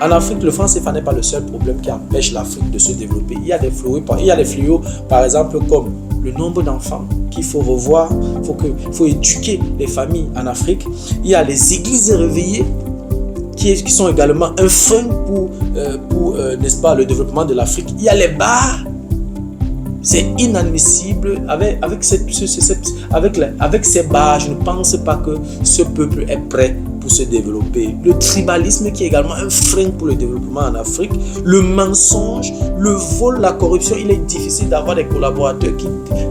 En Afrique, le franc CFA n'est pas le seul problème qui empêche l'Afrique de se développer. Il y a des fléaux, par exemple, comme le nombre d'enfants qu'il faut revoir. Il faut éduquer les familles en Afrique. Il y a les églises réveillées qui sont également un frein pour n'est-ce pas, le développement de l'Afrique. Il y a les bars. C'est inadmissible. Avec ces bars, je ne pense pas que ce peuple est prêt pour se développer. Le tribalisme qui est également un frein pour le développement en Afrique. Le mensonge, le vol, la corruption. Il est difficile d'avoir des collaborateurs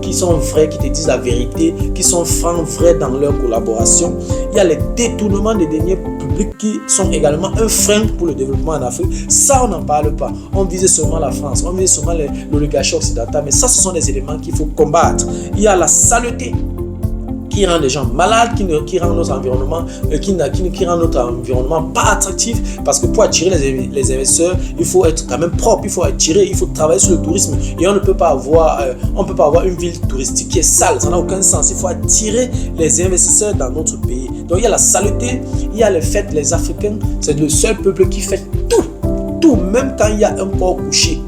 qui sont vrais, qui te disent la vérité, qui sont francs, vrais dans leur collaboration. Il y a les détournements des deniers publics qui sont également un frein pour le développement en Afrique. Ça, on n'en parle pas. On visait seulement la France, on visait seulement l'oligarchie occidentale, mais ça, ce sont des éléments qu'il faut combattre. Il y a la saleté qui rend les gens malades, qui rend notre environnement, qui rend notre environnement pas attractif, parce que pour attirer les investisseurs, il faut être quand même propre, il faut attirer, il faut travailler sur le tourisme, et on ne peut pas avoir, une ville touristique qui est sale, ça n'a aucun sens. Il faut attirer les investisseurs dans notre pays. Donc il y a la saleté, il y a les fêtes. Les Africains, c'est le seul peuple qui fait tout, même quand il y a un corps couché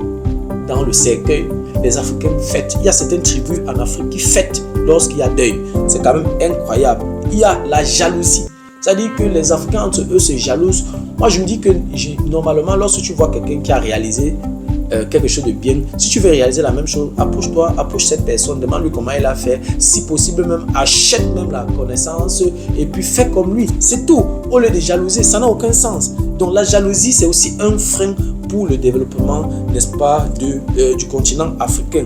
dans le cercueil, les Africains fêtent. Il y a certaines tribus en Afrique qui fêtent lorsqu'il y a deuil. C'est quand même incroyable. Il y a la jalousie. C'est-à-dire que les Africains entre eux se jalousent. Moi, je me dis que normalement, lorsque tu vois quelqu'un qui a réalisé quelque chose de bien, si tu veux réaliser la même chose, approche cette personne, demande-lui comment il a fait. Si possible, même achète même la connaissance et puis fais comme lui. C'est tout. Au lieu de jalouser, ça n'a aucun sens. Donc la jalousie, c'est aussi un frein pour le développement, n'est-ce pas, du continent africain.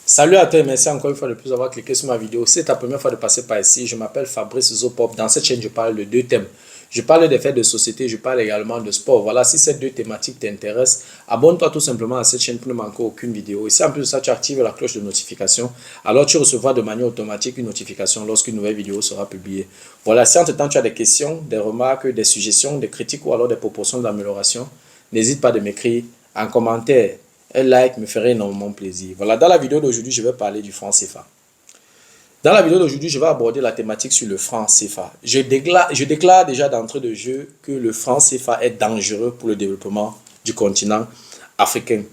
Salut à toi et merci encore une fois de plus d'avoir cliqué sur ma vidéo. Si c'est ta première fois de passer par ici, je m'appelle Fabrice Zopop. Dans cette chaîne, je parle de deux thèmes. Je parle des faits de société, je parle également de sport. Voilà, si ces deux thématiques t'intéressent, abonne-toi tout simplement à cette chaîne pour ne manquer aucune vidéo. Et si en plus de ça, tu actives la cloche de notification, alors tu recevras de manière automatique une notification lorsqu'une nouvelle vidéo sera publiée. Voilà, si entre-temps tu as des questions, des remarques, des suggestions, des critiques ou alors des propositions d'amélioration, n'hésite pas de m'écrire en commentaire. Un like me ferait énormément plaisir. Voilà, dans la vidéo d'aujourd'hui, je vais parler du franc CFA. Dans la vidéo d'aujourd'hui, je vais aborder la thématique sur le franc CFA. Je déclare déjà d'entrée de jeu que le franc CFA est dangereux pour le développement du continent africain.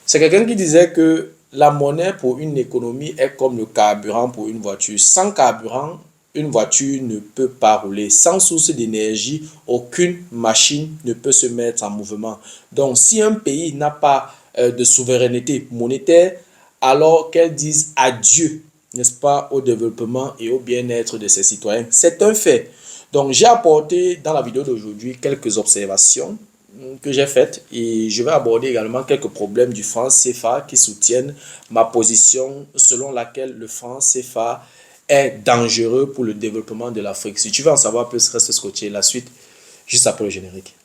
C'est quelqu'un qui disait que la monnaie pour une économie est comme le carburant pour une voiture. Sans carburant, une voiture ne peut pas rouler. Sans source d'énergie, aucune machine ne peut se mettre en mouvement. Donc, si un pays n'a pas de souveraineté monétaire, alors qu'elle dise adieu, n'est-ce pas, au développement et au bien-être de ses citoyens. C'est un fait. Donc, j'ai apporté dans la vidéo d'aujourd'hui quelques observations que j'ai faites et je vais aborder également quelques problèmes du franc CFA qui soutiennent ma position selon laquelle le franc CFA est dangereux pour le développement de l'Afrique. Si tu veux en savoir plus, reste scotché. La suite, juste après le générique.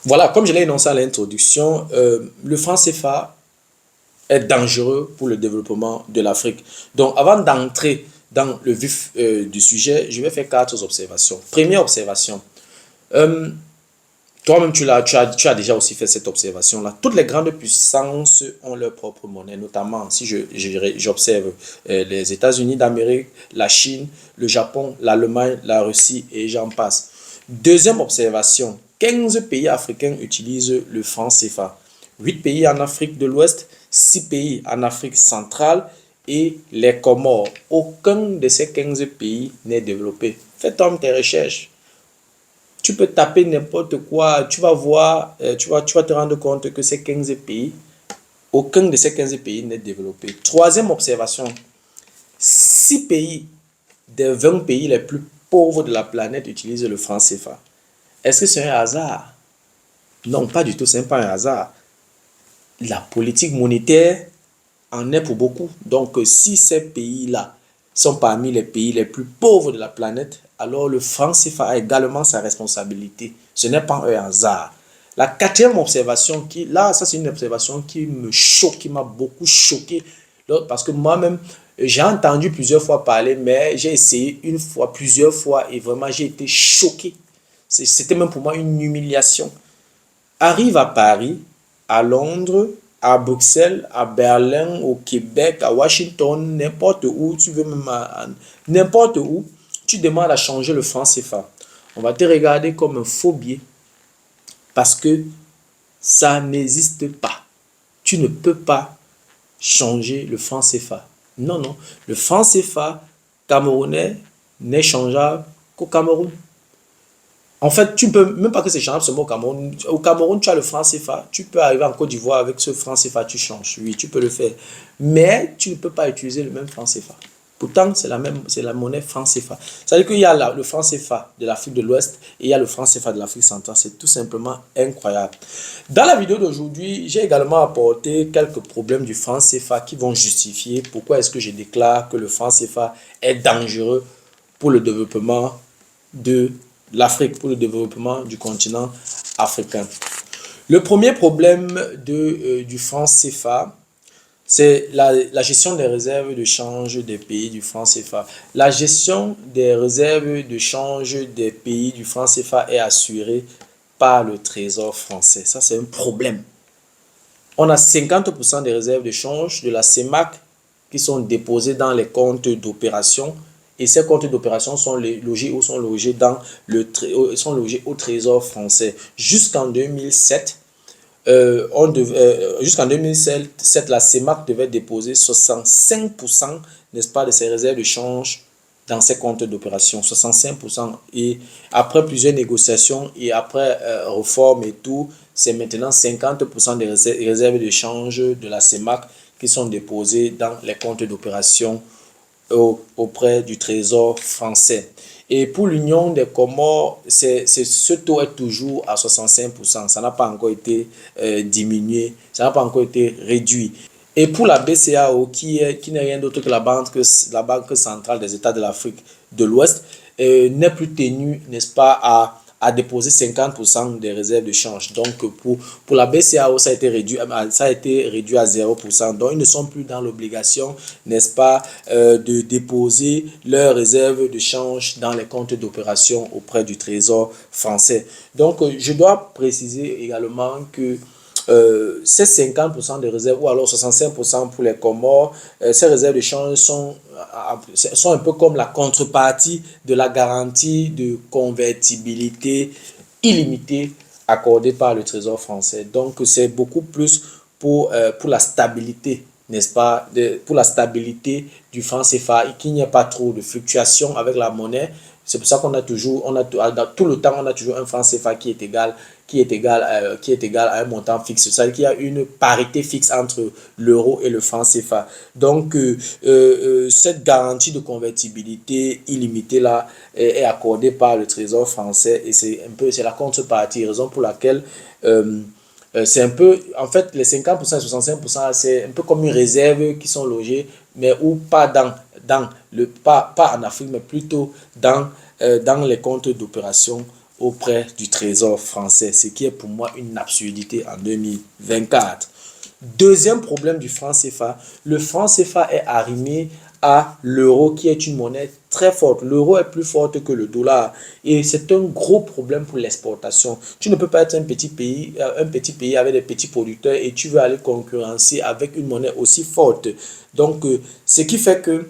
Voilà, comme je l'ai énoncé à l'introduction, le franc CFA est dangereux pour le développement de l'Afrique. Donc, avant d'entrer dans le vif du sujet, je vais faire 4 observations. Première observation, toi-même tu as déjà aussi fait cette observation-là. Toutes les grandes puissances ont leur propre monnaie, notamment si j'observe les États-Unis d'Amérique, la Chine, le Japon, l'Allemagne, la Russie et j'en passe. Deuxième observation, 15 pays africains utilisent le franc CFA. 8 pays en Afrique de l'Ouest, 6 pays en Afrique centrale et les Comores. Aucun de ces 15 pays n'est développé. Fais toi-même tes recherches. Tu peux taper n'importe quoi, tu vas voir, tu vas te rendre compte que ces 15 pays, aucun de ces 15 pays n'est développé. Troisième observation, 6 pays des 20 pays les plus pauvres de la planète utilisent le franc CFA. Est-ce que c'est un hasard? Non, pas du tout, ce n'est pas un hasard. la politique monétaire en est pour beaucoup. Donc, si ces pays-là sont parmi les pays les plus pauvres de la planète, alors le franc CFA a également sa responsabilité. Ce n'est pas un hasard. La quatrième observation, ça c'est une observation qui me choque, qui m'a beaucoup choqué, parce que moi-même, j'ai entendu plusieurs fois parler, mais j'ai essayé une fois, plusieurs fois, et vraiment j'ai été choqué. C'était même pour moi une humiliation. Arrive à Paris, à Londres, à Bruxelles, à Berlin, au Québec, à Washington, n'importe où, tu veux même n'importe où, tu demandes à changer le franc CFA. On va te regarder comme un phobie parce que ça n'existe pas. Tu ne peux pas changer le franc CFA. Non, non. Le franc CFA camerounais n'est changeable qu'au Cameroun. En fait, tu ne peux même pas que c'est changeable seulement au Cameroun. Au Cameroun, tu as le franc CFA. Tu peux arriver en Côte d'Ivoire avec ce franc CFA, tu changes. Oui, tu peux le faire. Mais tu ne peux pas utiliser le même franc CFA. Pourtant, c'est la monnaie franc CFA. Ça veut dire qu'il y a le franc CFA de l'Afrique de l'Ouest et il y a le franc CFA de l'Afrique centrale. C'est tout simplement incroyable. Dans la vidéo d'aujourd'hui, j'ai également apporté quelques problèmes du franc CFA qui vont justifier pourquoi est-ce que je déclare que le franc CFA est dangereux pour le développement de l'Afrique, pour le développement du continent africain. Le premier problème du franc CFA, c'est la gestion des réserves de change des pays du franc CFA. La gestion des réserves de change des pays du franc CFA est assurée par le Trésor français. Ça, c'est un problème. On a 50% des réserves de change de la CEMAC qui sont déposées dans les comptes d'opération. Et ces comptes d'opération sont logés au Trésor français. Jusqu'en 2007, jusqu'en 2007, la CEMAC devait déposer 65%, n'est-ce pas, de ses réserves de change dans ses comptes d'opération. 65%. Et après plusieurs négociations et après réforme et tout, c'est maintenant 50% des réserves de change de la CEMAC qui sont déposées dans les comptes d'opération auprès du Trésor français. Et pour l'Union des Comores, ce taux est toujours à 65%. Ça n'a pas encore été diminué, ça n'a pas encore été réduit. Et pour la BCEAO, qui n'est rien d'autre que la banque centrale des États de l'Afrique de l'Ouest, n'est plus tenue, n'est-ce pas, à déposer 50% des réserves de change. Donc, pour la BCEAO, ça a été réduit à 0%. Donc, ils ne sont plus dans l'obligation, n'est-ce pas, de déposer leurs réserves de change dans les comptes d'opération auprès du Trésor français. Donc, je dois préciser également que ces 50% de réserves, ou alors 65% pour les Comores, ces réserves de change sont un peu comme la contrepartie de la garantie de convertibilité illimitée accordée par le Trésor français. Donc, c'est beaucoup plus pour la stabilité, n'est-ce pas, pour la stabilité du franc CFA et qu'il n'y ait pas trop de fluctuations avec la monnaie. C'est pour ça qu'on a toujours, dans tout le temps, on a toujours un franc CFA qui est égal à un montant fixe. C'est-à-dire qu'il y a une parité fixe entre l'euro et le franc CFA. Donc, cette garantie de convertibilité illimitée là est accordée par le Trésor français et c'est la contrepartie, raison pour laquelle c'est un peu, en fait, les 50% et 65%, c'est un peu comme une réserve qui sont logées, mais ou pas pas en Afrique, mais plutôt dans les comptes d'opération auprès du Trésor français, ce qui est pour moi une absurdité en 2024. Deuxième problème du franc CFA, le franc CFA est arrimé à l'euro qui est une monnaie très forte. L'euro est plus forte que le dollar et c'est un gros problème pour l'exportation. Tu ne peux pas être un petit pays avec des petits producteurs et tu veux aller concurrencer avec une monnaie aussi forte. Donc, ce qui fait que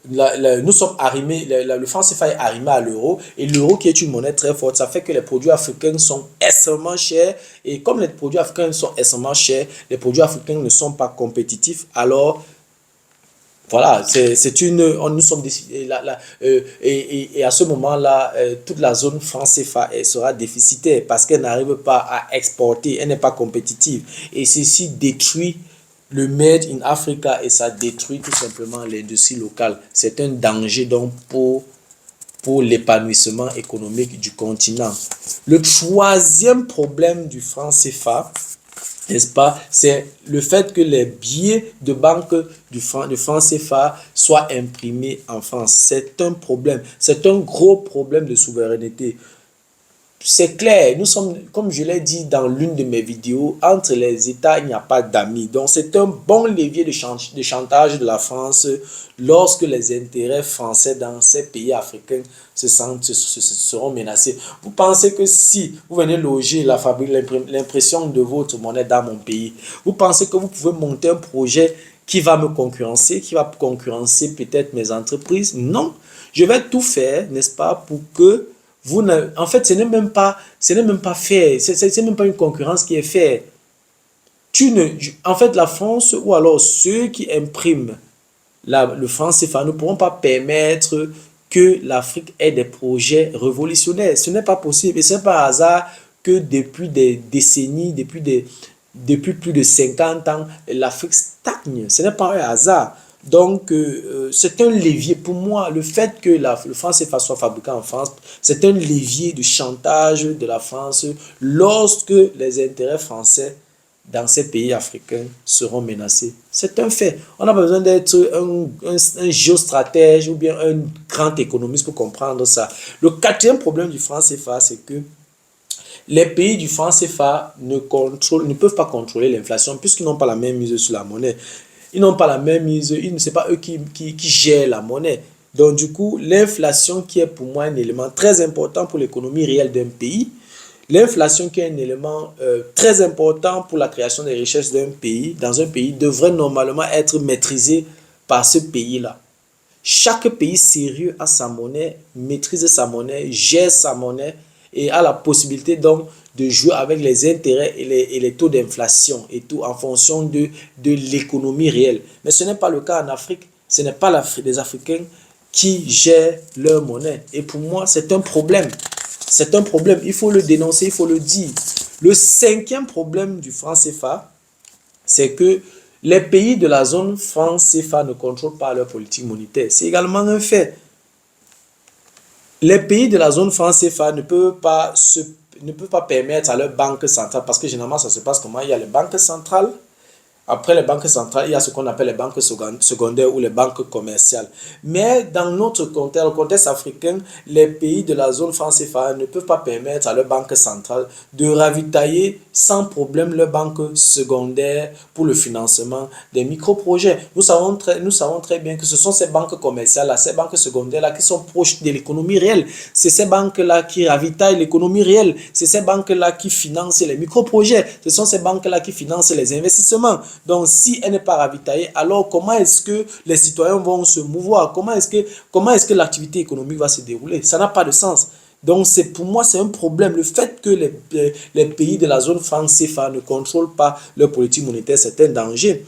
nous sommes arrimés, le franc CFA est arrimé à l'euro et l'euro qui est une monnaie très forte, ça fait que les produits africains sont extrêmement chers et comme les produits africains sont extrêmement chers, les produits africains ne sont pas compétitifs, alors voilà, nous sommes décidés et à ce moment-là, toute la zone franc CFA sera déficitaire parce qu'elle n'arrive pas à exporter, elle n'est pas compétitive et ceci détruit le Made in Africa et ça détruit tout simplement l'industrie locale. C'est un danger donc pour l'épanouissement économique du continent. Le troisième problème du franc CFA, n'est-ce pas? C'est le fait que les billets de banque de franc CFA soient imprimés en France. C'est un problème. C'est un gros problème de souveraineté. C'est clair, nous sommes, comme je l'ai dit dans l'une de mes vidéos, entre les États, il n'y a pas d'amis. Donc, c'est un bon levier de chantage de la France lorsque les intérêts français dans ces pays africains seront menacés. Vous pensez que si vous venez loger la fabrique, l'impression de votre monnaie dans mon pays, vous pensez que vous pouvez monter un projet qui va me concurrencer, qui va concurrencer peut-être mes entreprises? Non, je vais tout faire, n'est-ce pas, pour que en fait, ce n'est même pas fait. C'est même pas une concurrence qui est faite. En fait, la France ou alors ceux qui impriment le franc CFA ne pourront pas permettre que l'Afrique ait des projets révolutionnaires. Ce n'est pas possible. Et ce n'est pas hasard que depuis des décennies, depuis plus de 50 ans, l'Afrique stagne. Ce n'est pas un hasard. Donc, c'est un levier. Pour moi, le fait que le franc CFA soit fabriqué en France, c'est un levier de chantage de la France lorsque les intérêts français dans ces pays africains seront menacés. C'est un fait. On a besoin d'être un géostratège ou bien un grand économiste pour comprendre ça. Le quatrième problème du franc CFA, c'est que les pays du franc CFA ne peuvent pas contrôler l'inflation puisqu'ils n'ont pas la même mise sur la monnaie. Ils n'ont pas la même mise, c'est pas eux qui gèrent la monnaie. Donc du coup, l'inflation qui est pour moi un élément très important pour l'économie réelle d'un pays, l'inflation qui est un élément très important pour la création des richesses dans un pays, devrait normalement être maîtrisée par ce pays-là. Chaque pays sérieux a sa monnaie, maîtrise sa monnaie, gère sa monnaie et a la possibilité donc de jouer avec les intérêts et les taux d'inflation et tout en fonction de l'économie réelle. Mais ce n'est pas le cas en Afrique. Ce n'est pas les Africains qui gèrent leur monnaie. Et pour moi, c'est un problème. C'est un problème. Il faut le dénoncer, il faut le dire. Le cinquième problème du franc CFA, c'est que les pays de la zone franc CFA ne contrôlent pas leur politique monétaire. C'est également un fait. Les pays de la zone franc CFA ne peuvent pas permettre à leur banque centrale, parce que généralement ça se passe comment? Il y a les banques centrales. Après les banques centrales, il y a ce qu'on appelle les banques secondaires ou les banques commerciales. Mais dans notre contexte, le contexte africain, les pays de la zone franc CFA ne peuvent pas permettre à leur banque centrale de ravitailler sans problème leur banque secondaire pour le financement des micro-projets. Nous savons très bien que ce sont ces banques commerciales-là, ces banques secondaires-là qui sont proches de l'économie réelle. C'est ces banques-là qui ravitaillent l'économie réelle. C'est ces banques-là qui financent les micro-projets. Ce sont ces banques-là qui financent les investissements. Donc, si elle n'est pas ravitaillée, alors comment est-ce que les citoyens vont se mouvoir? Comment est-ce que l'activité économique va se dérouler? Ça n'a pas de sens. Donc, pour moi, c'est un problème. Le fait que les pays de la zone franc CFA ne contrôlent pas leur politique monétaire, c'est un danger.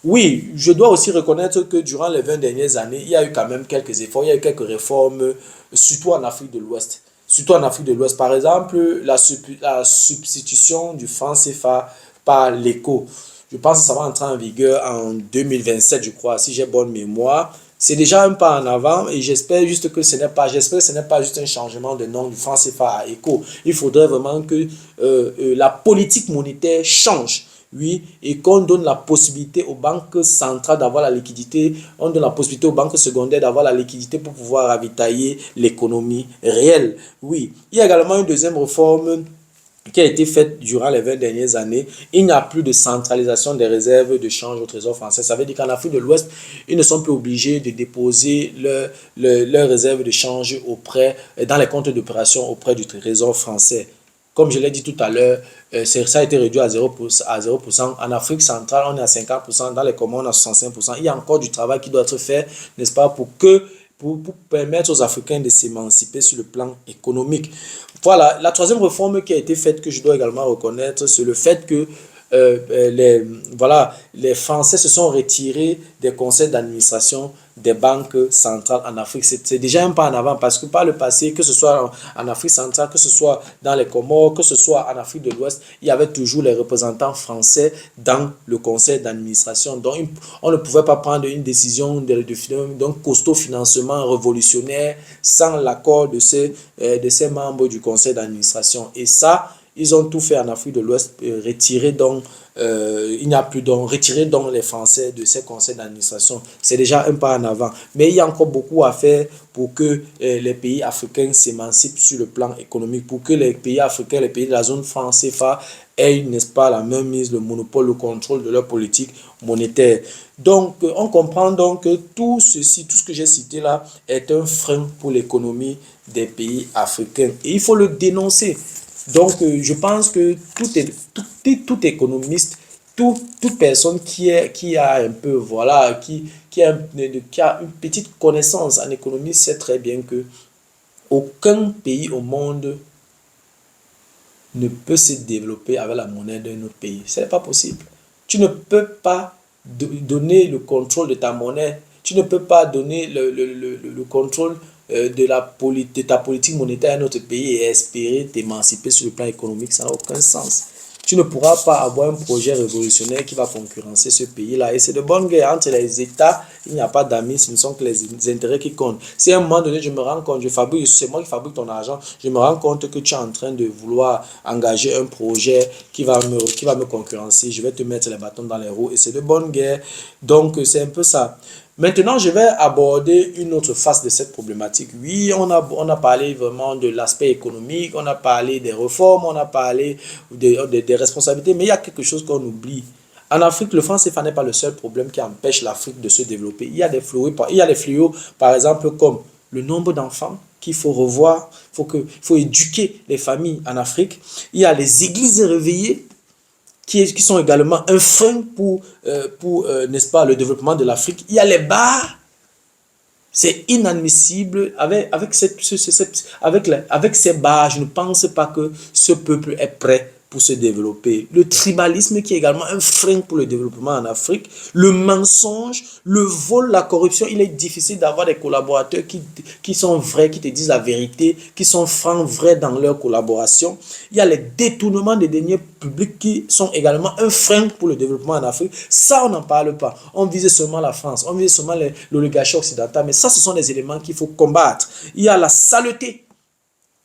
Oui, je dois aussi reconnaître que durant les 20 dernières années, il y a eu quand même quelques efforts, il y a eu quelques réformes, surtout en Afrique de l'Ouest. Surtout en Afrique de l'Ouest. Par exemple, la substitution du franc CFA par l'éco. Je pense que ça va entrer en vigueur en 2027, je crois, si j'ai bonne mémoire. C'est déjà un pas en avant et j'espère que ce n'est pas juste un changement de nom du franc CFA à ECO. Il faudrait vraiment que la politique monétaire change. Oui, et qu'on donne la possibilité aux banques centrales d'avoir la liquidité, on donne la possibilité aux banques secondaires d'avoir la liquidité pour pouvoir ravitailler l'économie réelle. Oui, il y a également une deuxième réforme qui a été faite durant les 20 dernières années. Il n'y a plus de centralisation des réserves de change au Trésor français. Ça veut dire qu'en Afrique de l'Ouest, ils ne sont plus obligés de déposer leurs réserves de change dans les comptes d'opération auprès du Trésor français. Comme je l'ai dit tout à l'heure, ça a été réduit à 0%. En Afrique centrale, on est à 50%. Dans les Comores, on est à 65%. Il y a encore du travail qui doit être fait, n'est-ce pas, pour permettre aux Africains de s'émanciper sur le plan économique. Voilà, la troisième réforme qui a été faite, que je dois également reconnaître, c'est le fait que les Français se sont retirés des conseils d'administration des banques centrales en Afrique. C'est déjà un pas en avant parce que par le passé, que ce soit en Afrique centrale, que ce soit dans les Comores, que ce soit en Afrique de l'Ouest, il y avait toujours les représentants français dans le conseil d'administration. Donc, on ne pouvait pas prendre une décision d'un costaud financement révolutionnaire sans l'accord de ces membres du conseil d'administration. Et ça, Ils ont tout fait en Afrique de l'Ouest, retirer donc, il n'y a plus donc, retirer donc les Français de ces conseils d'administration. C'est déjà un pas en avant. Mais il y a encore beaucoup à faire pour que les pays africains s'émancipent sur le plan économique, pour que les pays africains, les pays de la zone franc CFA aient, n'est-ce pas, la même mise, le monopole, le contrôle de leur politique monétaire. Donc, on comprend donc que tout ceci, tout ce que j'ai cité là, est un frein pour l'économie des pays africains. Et il faut le dénoncer. Donc, je pense que tout économiste, toute personne qui a un peu, voilà, qui a une petite connaissance en économie sait très bien que aucun pays au monde ne peut se développer avec la monnaie d'un autre pays. Ce n'est pas possible. Tu ne peux pas donner le contrôle de ta monnaie. Tu ne peux pas donner le contrôle de ta politique monétaire à un autre pays et espérer t'émanciper sur le plan économique. Ça n'a aucun sens. Tu ne pourras pas avoir un projet révolutionnaire qui va concurrencer ce pays-là. Et c'est de bonne guerre entre les États. Il n'y a pas d'amis, ce ne sont que les intérêts qui comptent. Si à un moment donné, je me rends compte, c'est moi qui fabrique ton argent, je me rends compte que tu es en train de vouloir engager un projet qui va me concurrencer, je vais te mettre les bâtons dans les roues. Et c'est de bonne guerre. Donc, c'est un peu ça. Maintenant, je vais aborder une autre face de cette problématique. Oui, on a parlé vraiment de l'aspect économique, on a parlé des réformes, on a parlé des responsabilités, mais il y a quelque chose qu'on oublie. En Afrique, le franc CFA n'est pas le seul problème qui empêche l'Afrique de se développer. Il y a des fléaux, par exemple, comme le nombre d'enfants qu'il faut revoir, il faut éduquer les familles en Afrique. Il y a les églises réveillées, qui sont également un frein pour n'est-ce pas, le développement de l'Afrique. Il y a les bars. C'est inadmissible. Avec ces bars, je ne pense pas que ce peuple est prêt pour se développer. Le tribalisme qui est également un frein pour le développement en Afrique. Le mensonge, le vol, la corruption. Il est difficile d'avoir des collaborateurs qui sont vrais, qui te disent la vérité, qui sont francs, vrais dans leur collaboration. Il y a les détournements des deniers publics qui sont également un frein pour le développement en Afrique. Ça, on n'en parle pas. On vise seulement la France, on vise seulement l'oligarchie occidentale. Mais ça, ce sont des éléments qu'il faut combattre. Il y a la saleté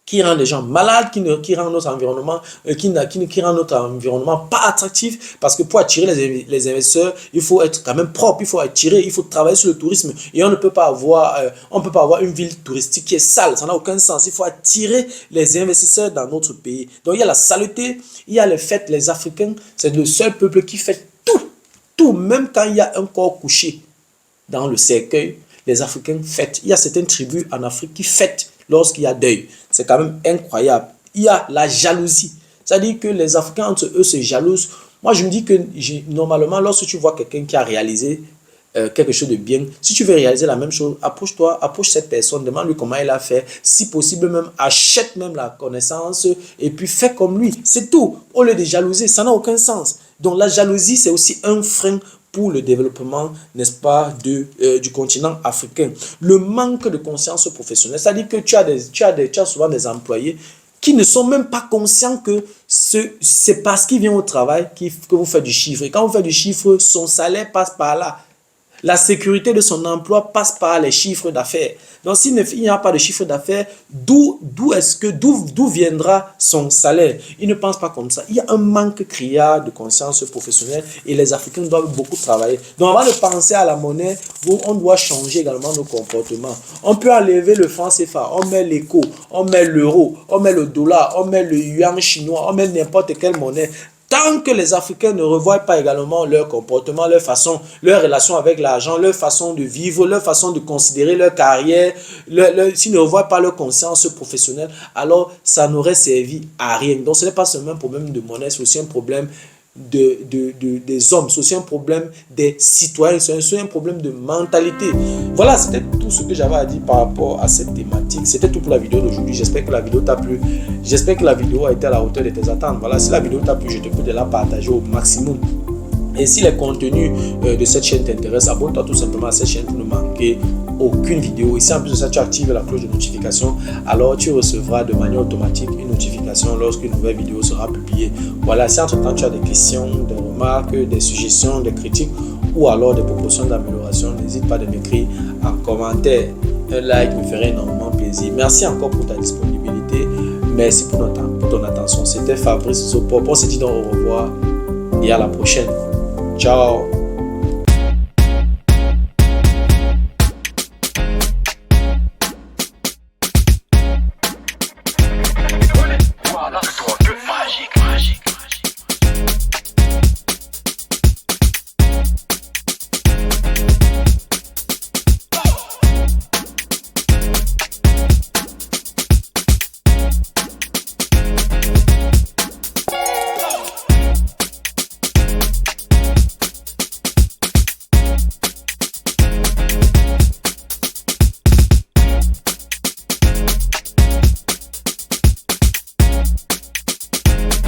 qui rend les gens malades, qui rend notre environnement, qui rend notre environnement pas attractif, parce que pour attirer les investisseurs, il faut être quand même propre, il faut attirer, il faut travailler sur le tourisme, et on ne peut pas avoir une ville touristique qui est sale, ça n'a aucun sens. Il faut attirer les investisseurs dans notre pays. Donc il y a la saleté, il y a les fêtes, les Africains, c'est le seul peuple qui fait tout, même quand il y a un corps couché dans le cercueil, les Africains fêtent. Il y a certaines tribus en Afrique qui fêtent lorsqu'il y a deuil. C'est quand même incroyable. Il y a la jalousie. C'est-à-dire que les Africains entre eux se jalousent. Moi, je me dis que normalement, lorsque tu vois quelqu'un qui a réalisé quelque chose de bien, si tu veux réaliser la même chose, approche cette personne, demande-lui comment il a fait. Si possible même, achète même la connaissance et puis fais comme lui. C'est tout. Au lieu de jalouser, ça n'a aucun sens. Donc la jalousie, c'est aussi un frein pour le développement, n'est-ce pas, du continent africain. Le manque de conscience professionnelle, c'est-à-dire que tu as souvent des employés qui ne sont même pas conscients que c'est parce qu'il vient au travail que vous faites du chiffre. Et quand vous faites du chiffre, son salaire passe par là. La sécurité de son emploi passe par les chiffres d'affaires. Donc, s'il n'y a pas de chiffre d'affaires, d'où viendra son salaire? Il ne pense pas comme ça. Il y a un manque criard de conscience professionnelle et les Africains doivent beaucoup travailler. Donc, avant de penser à la monnaie, on doit changer également nos comportements. On peut enlever le franc CFA, on met l'éco, on met l'euro, on met le dollar, on met le yuan chinois, on met n'importe quelle monnaie. Tant que les Africains ne revoient pas également leur comportement, leur façon, leur relation avec l'argent, leur façon de vivre, leur façon de considérer leur carrière, s'ils ne revoient pas leur conscience professionnelle, alors ça n'aurait servi à rien. Donc ce n'est pas seulement un problème de monnaie, c'est aussi un problème des hommes, c'est aussi un problème des citoyens, c'est aussi un problème de mentalité. Voilà, c'était tout ce que j'avais à dire par rapport à cette thématique. C'était tout pour la vidéo d'aujourd'hui. J'espère que la vidéo t'a plu. J'espère que la vidéo a été à la hauteur de tes attentes. Voilà, si la vidéo t'a plu, je te prie de la partager au maximum. Et si les contenus de cette chaîne t'intéressent, abonne-toi tout simplement à cette chaîne pour ne manquer aucune vidéo. Et si en plus de ça, tu actives la cloche de notification, alors tu recevras de manière automatique une notification lorsqu'une nouvelle vidéo sera publiée. Voilà, si entre-temps tu as des questions, des remarques, des suggestions, des critiques ou alors des propositions d'amélioration, n'hésite pas à m'écrire en commentaire. Un like me ferait énormément plaisir. Merci encore pour ta disponibilité. Merci pour notre temps. ton attention. C'était Fabrice Zopop. On se dit donc au revoir et à la prochaine. Ciao.